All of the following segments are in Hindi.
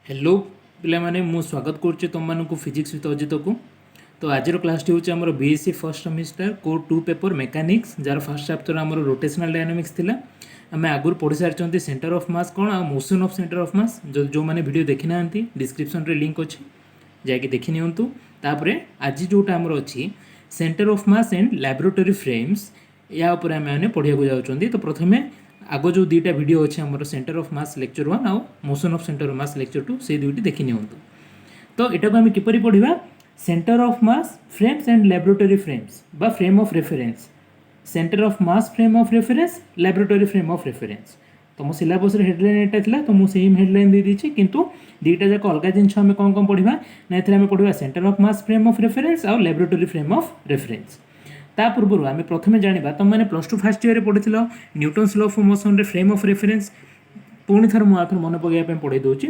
हेलो पिलामाने मु स्वागत करुच्चे तुम मानक फिजिक्स विथ अजित को। तो आज क्लास हूँ आम BSc first semester core 2 paper mechanics जार फर्स्ट चैप्टर आम रोटेशनल डायनामिक्स थिला। आम आगुरी पढ़ी सारी सेंटर ऑफ मास कौन आ motion of centre of mass जो मैंने वीडियो देखी ना डिस्क्रिप्शन रे लिंक अच्छी जाकि देखी नियंतु। तापरे आज जोटा आमर अच्छी centre of mass and laboratory frames या ऊपर आम पढ़िया जाऊँगी। तो प्रथमे आग जो दुईटा वीडियो अच्छे आम सेंटर ऑफ मास लेक्चर 1 आउ motion of centre of mass lecture 2 से दुईटी देखी नियंतु। तो यहाँ को आम किपरि पढ़ा centre of mass frames and laboratory frames बा frame of reference. Centre of mass frame of reference laboratory frame of reference. तो मो सिलेबस हेडलाइन एटा थिला तो मु सेम हेडलाइन दे दीची किंतु दुईटा जाक अलग जिनस आम कौन कौन पढ़ा ना आम पढ़ा centre of mass frame of reference आउ लैबोरेटरी फ्रेम ऑफ रेफरेंस। ता पूर्व आम प्रथम जाना तुम मैंने प्लस टू फास्ट ईयर पढ़ी न्यूटन्स लॉ ऑफ मोशन रे फ्रेम ऑफ रेफरेंस पुणी थर मुझे मन पकड़ पढ़े दूसरी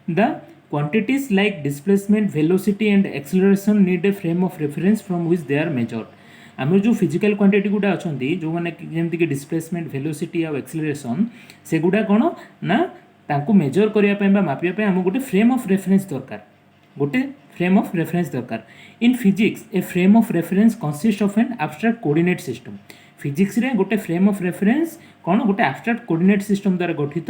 the quantities like displacement velocity and acceleration need a frame of reference from which they are measured. आम जो फिजिकल क्वांटिटी गुड़ा अच्छा जो मैंने जमीक डिस्प्लेसमेंट वेलोसिटी आ एक्सेलरेशन से गुड़ा कौन ना तांको मेजर करने मापिया आम गोटे फ्रेम ऑफ रेफरेंस दरकार गोटे फ्रेम ऑफ रेफरेंस दरकार। In physics A frame of reference consist of an abstract coordinate system. Physics रे गोटे फ्रेम ऑफ रेफरेंस कौन गोटे एब्स्ट्रैक्ट कोऑर्डिनेट सिस्टम द्वारा गठित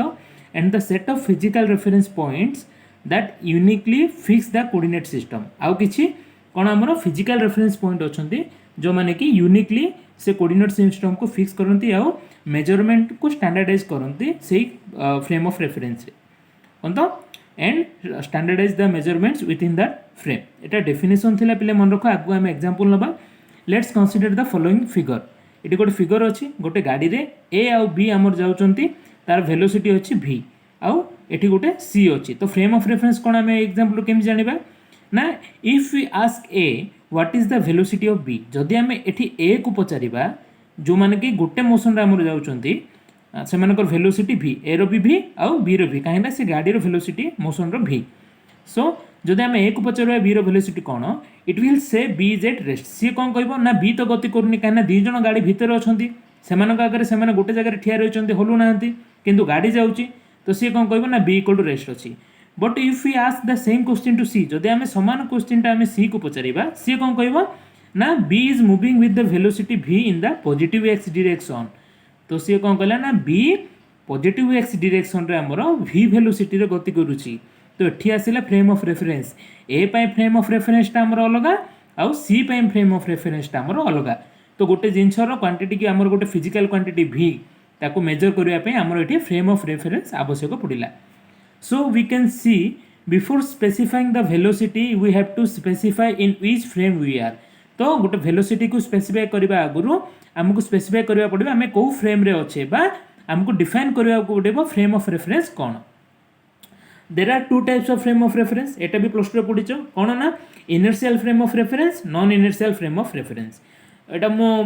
and the set of physical reference points that uniquely fix the coordinate system. आउ किछि कौन आमर फिजिकल रेफरेंस पॉइंट अच्छे जो मैंने कि यूनिकली से कोऑर्डिनेट सिस्टम को फिक्स करती आउ मेजरमेंट को स्टैंडर्डाइज करती से फ्रेम ऑफ रेफरेंस तो and standardise the measurements within that frame. एटा डेफिनेशन थिला पिले मन रख आगु आम एग्जांपल नबा। Let's consider the following figure. ये गोटे फिगर अच्छी गोटे गाड़ी रे ए आउ बी आमर जाउचंती तार वेलोसिटी अच्छी v आउ एठी गोटे c अच्छी। तो फ्रेम ऑफ रेफरेंस कोन आम एग्जांपल केम जानिबा ना if we ask a what is the velocity of b जदि आम एठी a को पचारिबा जो माने कि गोटे मोशन रे आमर जाउचंती से वेलोसिटी v ए रो भी v आउ b रो भी कहीं से गाड़ी रो वेलोसिटी मोशन रो v। सो जदि आम ए को पचार बी रो वेलोसिटी कौन it will say B is at rest. C कौन कह ना बी तो गति करूनी कहीं दुई जन गाड़ी भितर अच्छा आगे से गोटे जगह ठिया रही हलू ना कि गाड़ी जाऊँगी तो सी कौन कह ना बी इक्वल टू रेस्ट अच्छी। But if you ask the same question to C जदि आम सामान क्वेश्चन आम सी को पचार सी कौन कह ना B is moving with the velocity v in the positive X direction. तो सी कौन कहला ना बी पॉजिटिव एक्स डायरेक्शन रे हमर v वेलोसिटी रे गति करूची। तो एठी आसिला फ्रेम ऑफ रेफरेंस ए पाई फ्रेम ऑफ रेफरेंस टा हमर अलगा आउ सी पाई फ्रेम ऑफ रेफरेंस टा हमर अलगा। तो गोटे जिनसर क्वांटिटी की हमर गोटे फिजिकल क्वांटिटी v ताको मेजर करिया पे हमर एठी फ्रेम ऑफ रेफरेंस आवश्यक पड़िला। So we can see before specifying the velocity we have to specify in which frame we are. तो गोटे वेलोसिटी को स्पेसिफाई करबा आगुरु हमको स्पेसिफाई करबा पड़िबा हमें को फ्रेम रे अच्छे बा हमको डिफाइन करबा पड़िबो फ्रेम ऑफ रेफरेंस कौन। There are two types of frame of reference एटा भी प्लस टू पढ़िछ कौन ना inertial frame of reference non inertial frame of reference. एटा मो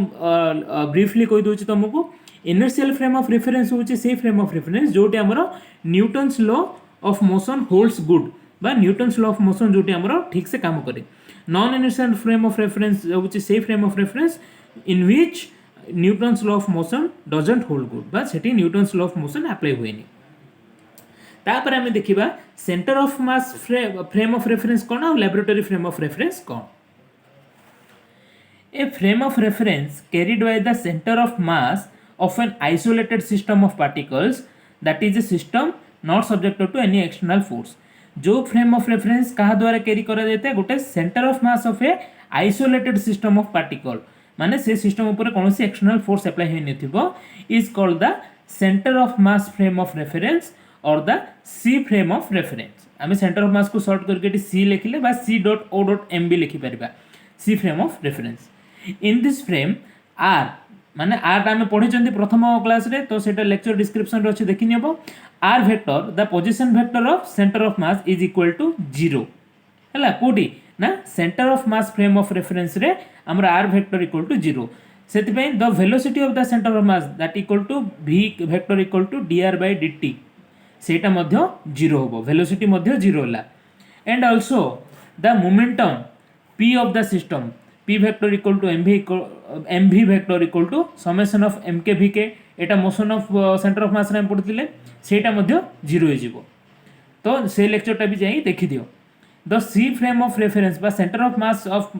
ब्रीफली कहि दोछि तुमको। इनर्शियल फ्रेम ऑफ रेफरेंस होछि से फ्रेम ऑफ रेफरेंस जोटी हमरो Newton's law of motion holds good बा न्यूटन्स लॉ ऑफ मोशन जोटी हमरो ठीक से काम करे। Non inertial frame of reference होछि से frame of reference in which Newton's law of motion doesn't hold good बा सेठी Newton's law of motion apply होएनी। तापर आम देखा centre of mass frame of reference कौन और लैबोरेटरी फ्रेम ऑफ रेफरेंस कौन। A frame of reference carried by the centre of mass of an isolated system of particles that is a system not subjected to any external force. जो फ्रेम ऑफ रेफरेंस कहा द्वारा कैरी करा जाता है गोटे centre of mass of a isolated system of particle माने से सिस्टम ऊपर कौन सी एक्सटर्नल फोर्स अप्लाई होई नथिबो is called the centre of mass frame of reference और the C frame of reference. आम सेंटर ऑफ मास को शॉर्ट करके सी लिखिले बा C dot O dot M बी लिखि परिबा C frame of reference. In this frame R माने आर आम पढ़ी प्रथम क्लास रे तो सेटा लेक्चर डिस्क्रिप्शन रे अछि देखि नियबो। R vector the position vector of centre of mass is equal to 0 हला कोडी ना centre of mass frame of reference रे हमर आर वेक्टर इक्वल टू 0 सेति the velocity of the centre of mass that equal to v vector equal to dr by dt सेटा मध्य 0 होबो वेलोसिटी मध्य 0 होला। And also the momentum p of the system p vector equal to mv vector equal to summation of mk vk एटा motion of centre of mass रे पड़थिले सेटा मध्य 0 हो जिवो। तो से लेक्चरटा भी जाई देखि दियो। The C frame of reference बा centre of mass of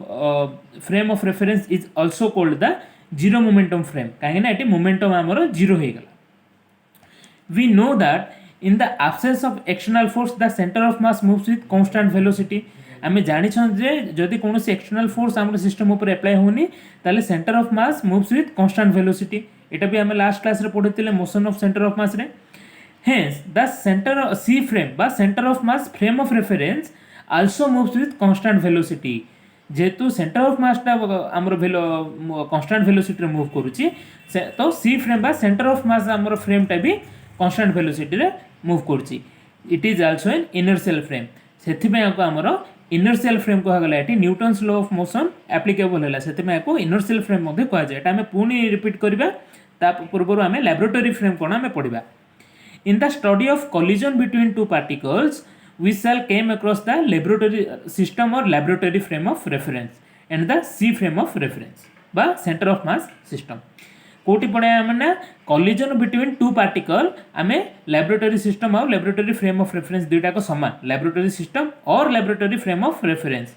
frame of reference is also called the zero momentum frame कहीं ना एटी मोमेंटम हमरो जीरो हो गला। We know that in the absence of external force the center of mass moves with constant velocity। आम जानी जे जदि कौन एक्सटर्नल फोर्स आम सिस्टम उपर एप्लाई होनी ताले centre of mass moves with constant velocity. एटा भी आम लास्ट क्लास रे पढ़िथिले motion of centre of mass रे। Hence the centre C frame बा centre of mass frame of reference also moves with constant velocity. जेहेतु सेंटर ऑफ मासटा आमर कांस्टेंट वेलोसिटी रे मूव करूची तो सी फ्रेम बा सेंटर ऑफ मास आमर फ्रेमटा भी कांस्टेंट वेलोसिटी रे मूव करूची। It is also an inertial frame सेथिबे को आमर इनर्शियल फ्रेम कहा गला। एटी Newton's law of motion applicable हैला सेथिबे को इनर्शियल फ्रेम मध्ये कहा जाय। एटा हमें पुनी रिपीट करबा ता पूर्व हमें लैबोरेटरी फ्रेम कोन हमें पढिबा। In the study of collision between two particles we shall came across the laboratory system or laboratory frame of reference and the C frame of reference बा center of mass system। कोटी पड़े आमने collision between two particle आमे laboratory system और laboratory frame of reference दुईटा को समान laboratory system और laboratory frame of reference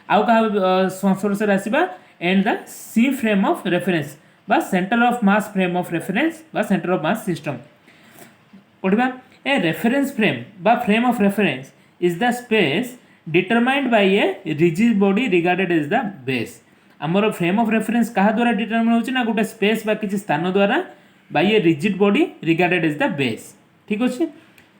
आउ कहा संस्पर्श से आसीबा and the C frame of reference बा center of mass frame of reference बा center of mass system पढ़िबा। A reference frame by frame of reference is the space determined by a rigid body regarded as the base। आमर फ्रेम ऑफ रेफरेंस कहा द्वारा डिटरमाइन होची ना गोटे स्पेस बा किसी स्थान द्वारा by a rigid body regarded as the base। ठीक अछि।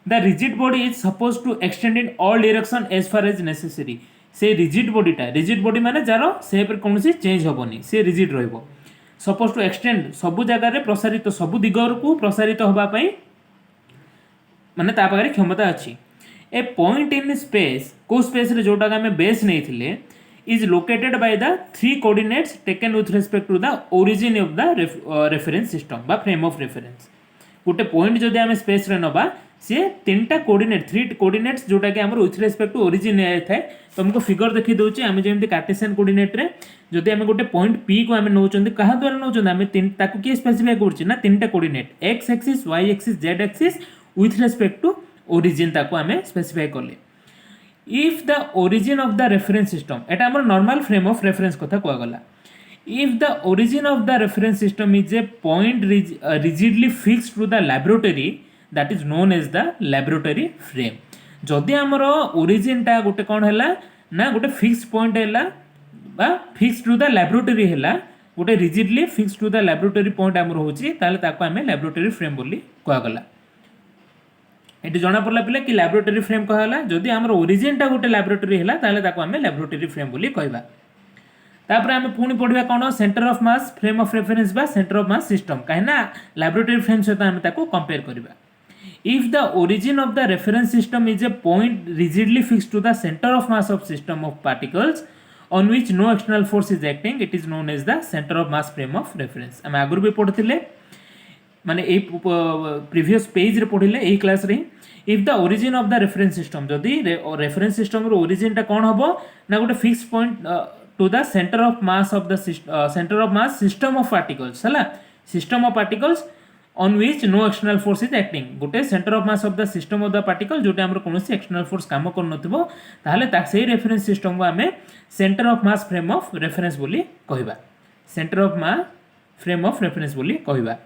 The rigid body is supposed to extend in all direction as far as necessary। से rigid body माने जारो शेप रे कोनसी चेंज होबोनी से rigid रहइबो। supposed to extend सब जगह रे प्रसारित सब दिगोर को प्रसारित होबा पई माने ता पाखरे क्षमता अच्छी। ए पॉइंट इन स्पेस को स्पेस रे जोटा हमें बेस नहीं थिले is located by the three coordinates taken with respect to the origin of the reference system बा फ्रेम ऑफ रेफरेंस। गोटे पॉइंट जदि आम स्पेस रे नबा सी तीनटा कोऑर्डिनेट थ्री कोऑर्डिनेट्स जोटा कि हमर विथ रिस्पेक्ट टू ओरिजिन थाए। तो हमको फिगर देखि दोची आम जेमति कार्टेशियन कोऑर्डिनेट रे जदि आम गोटे पॉइंट पी को आम नौचंदी कहा द्वारा नौचंदी आम तीन ताकू की स्पेसिफाई करछि ना तीनटा coordinate x axis y axis z axis with respect to origin ताको हमें specify करले। if the origin of the reference system एटा हमर normal frame of reference कथा कोआ गला। if the origin of the reference system is a point rigidly fixed to the laboratory that is known as the laboratory frame। जदि हमर origin टा गोटे कोन हैला ना गोटे fixed point हैला बा fixed to the laboratory हैला गोटे rigidly fixed to the laboratory point हमर होची ताले ताको हमें laboratory frame बोली कोआ गला। ये जना पड़ला पिले कि लैबोरेटरी फ्रेम कहला जदि हमर ओरिजिन टा गोटे लैबोरेटरी हैला ताले ताको हमें लैबोरेटरी फ्रेम बोली कहबा। तापर हमें पुनी पढिबा कोन centre of mass frame of reference बा सेंटर ऑफ मास सिस्टम काहेना लैबोरेटरी फ्रेम सहित हमें ताको कंपेयर करबा। If the origin of the reference system is a point rigidly fixed to the centre of mass of system of particles on which no external force is acting it is known as the centre of mass frame of reference. हम आगुर भी पढ़थिले माने ए प्रीवियस पेज रे पढ़िले ए क्लास रे। If the origin of the reference system जदि रेफरेंस सिस्टम रो ओरिजिन टा कोन हबो ना गोटे fix point to the centre of mass of the centre of mass system of particles हला system of particles on which no external force is acting गोटे centre of mass of the system of the particle जोटे हमर कोनोसी एक्सटर्नल फोर्स काम कर नथिबो ताहले ता सेही रेफरेंस सिस्टम को हमें centre of mass frame of reference बोली कहबा। Centre of mass frame of reference बोली कहबा।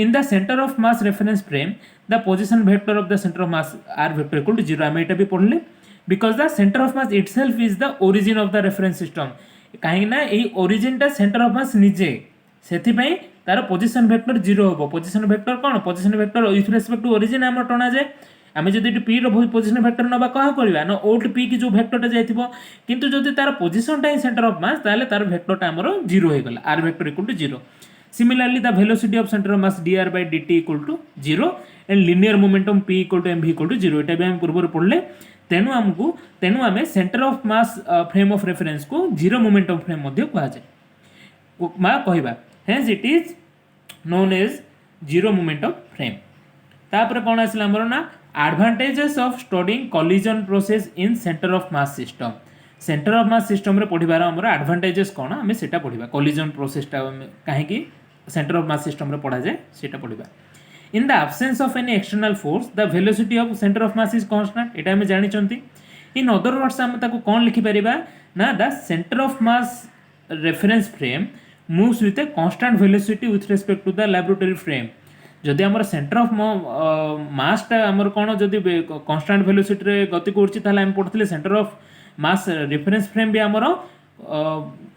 In the center of mass reference frame, the position vector of the center of mass r vector equal to 0 आम एटा भी पढ़ले because the center of mass itself is the origin of the reference system। कहीं ना ए origin टा center of mass निजे सेथि पई तार position vector 0 होबो। position vector cone position vector with respect to origin हम टना जाय आमे जदि p रो पोजिशन वेक्टर नबा कहा करबा न ओल्ड p की जो वेक्टरटा जायथिबो किंतु जदि तार पोजिशन टा सेंटर ऑफ मास ताले तार वेक्टरटा हमरो 0 हे गला r vector equal to 0। Similarly, the velocity of center of mass dr by dt equal to 0 and linear momentum p equal to mv equal to 0। एटा भी हम पूर्व पढ़ले तेनु आमे centre of mass frame of reference को 0 मोमेंटम फ्रेम मध्य कहा जाय मा कहबा। Hence it is known as 0 momentum frame. तापर कोन आसला हमर ना advantages of studying collision process in centre of mass system. Centre of mass system रे पढ़िबार हमर एडवांटेजेस कोन हमें सेटा पढ़िबा कोलिजन प्रोसेस टा काहे कि सेंटर ऑफ मास सिस्टम रे पढ़ा जाए सेटा पढ़िबा। In the absence of any external force the velocity of center of mass is constant एटा हमें जानी चंती इन अदर वर्ड्स हम ताको कौन लिखि परिबा ना the centre of mass reference frame moves with a constant velocity with respect to the laboratory frame जदि आमर सेंटर ऑफ मासटा आमर कोन जदि कांस्टेंट वेलोसिटी रे गति करछि ताले हम पढथिले centre of mass reference frame भी आमर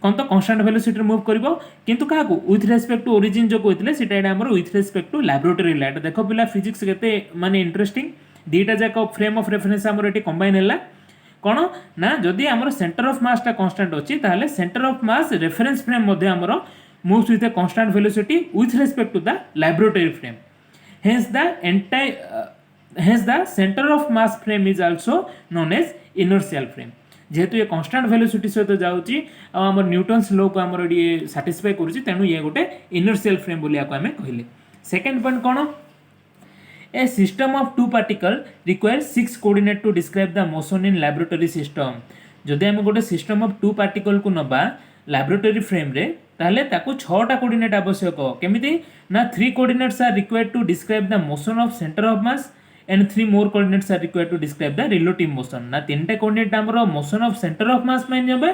कौन तो कांस्टेंट वेलोसिटी मूव करिवो किंतु काको विथ रिस्पेक्ट टू ओरिजिन जो कहथिले सेटा एटा हमर विथ रिस्पेक्ट टू लैबोरेटरी लाइट देखो पिला फिजिक्स केते माने इंटरेस्टिंग दीटा जाक फ्रेम ऑफ रेफरेंस हमर एटी कंबाइन हैला कोन ना जदि हमर सेंटर ऑफ मास टा कांस्टेंट अछि ताले centre of mass reference frame मध्ये हमर moves with a constant velocity with respect to the laboratory frame hence the center of mass frame is also known as inertial frame जेहेतु ये कांस्टेंट वेलोसिटी सहित जाउची आ हमर न्यूटन्स लॉ को हमर ये सैटिस्फाई करूची तेनु ये गोटे इनर्शियल फ्रेम बोलिया को हमें कहले सेकंड पॉइंट कोन a system of two particle require 6 coordinate to describe the motion in laboratory system जदि हम गोटे सिस्टम ऑफ टू पार्टिकल को नबा लैबोरेटरी फ्रेम रे ताले ताको 6 टा कोऑर्डिनेट आवश्यक केमिति ना 3 coordinates are required to describe the motion of centre of mass and 3 more coordinates are required to describe the relative motion ना तीनटा कोऑर्डिनेट हमरो मोशन ऑफ सेंटर ऑफ मास में नेबे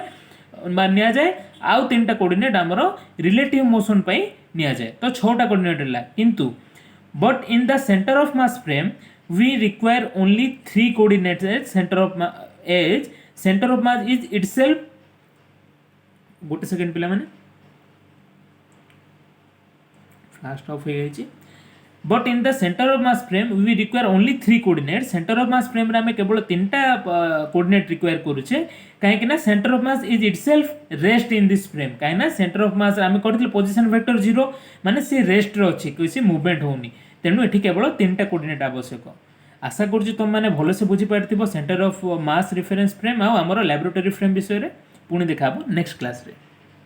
मानिया जाए आउ तीनटा कोऑर्डिनेट हमरो रिलेटिव मोशन पई निया जाए तो 6टा कोऑर्डिनेट हला किंतु but in the centre of mass frame we require only 3 coordinates at centre of as centre of mass is itself गोटे सेकंड पिला माने फ्लाश ऑफ हो जाई but in the centre of mass frame we require only 3 coordinates centre of mass frame रे हमें केवल 3टा कोऑर्डिनेट रिक्वायर करूचे काहे कि ना centre of mass is itself rest in this frame काहे ना सेंटर ऑफ मास हमें करथिल पोजीशन वेक्टर 0 माने से रेस्ट रे अछि किसी मूवमेंट होनी तेनु एठी केवल 3टा कोऑर्डिनेट आवश्यक आशा करछु तुम माने भलो से बुझी पारथिबो centre of mass reference frame आ हमर लैबोरेटरी फ्रेम विषय रे पुणी देखाबो नेक्स्ट क्लास रे।